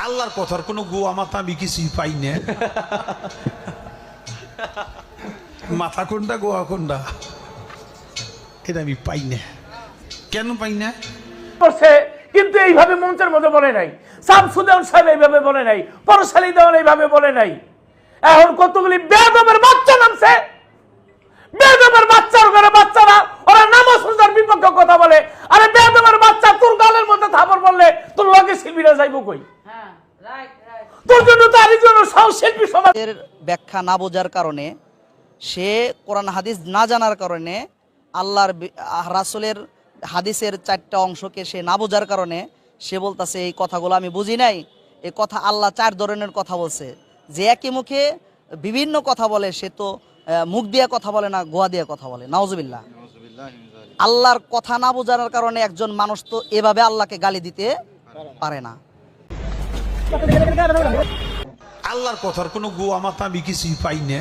আল্লাহর কথার কোনো গোয়া মাথা আমি কিছুই পাই না। মাথা কোনটা গোয়া কোনটা এটা আমি পাই না। কেন পাই না? কিন্তু এইভাবে মঞ্চের মধ্যে বলে নাই, শামসুদ্দৌলা সাহেব এইভাবে বলে নাই, পরশালী দেওয়ান এইভাবে বলে নাই। এখন কতগুলি বেয়াদবের বাচ্চা নামছে, বেয়াদবের বাচ্চার ঘরে বাচ্চারা ওরা নামাজ রোজার বিপক্ষে কথা বলে। আরে বেয়াদবের বাচ্চা তোর গালের মধ্যে থাপড় বললে তোর লগে শিল্পীরা যাইব কই? তোর জন্য তো আরেকজন শিল্পী সমাজের ব্যাখ্যা না বোঝার কারণে, সে কোরআন হাদিস না জানার কারণে, আল্লাহর রাসূলের হাদিসের 4টা অংশকে সে না বোঝার কারণে সে বলতেছে এই কথাগুলো আমি বুঝি নাই। এই কথা আল্লাহ 4 ধরনের কথা বলছে। যে একই মুখে বিভিন্ন কথা বলে সে তো মুখ দিয়ে কথা বলে না, গোয়া দিয়ে কথা বলে। নাউজুবিল্লাহ। আল্লাহর কথা না বোঝার কারণে একজন মানুষ তো এভাবে আল্লাহকে গালি দিতে পারে না। আল্লাহর কথার কোনো গোয়া মাথা আমি কিছুই পাই না।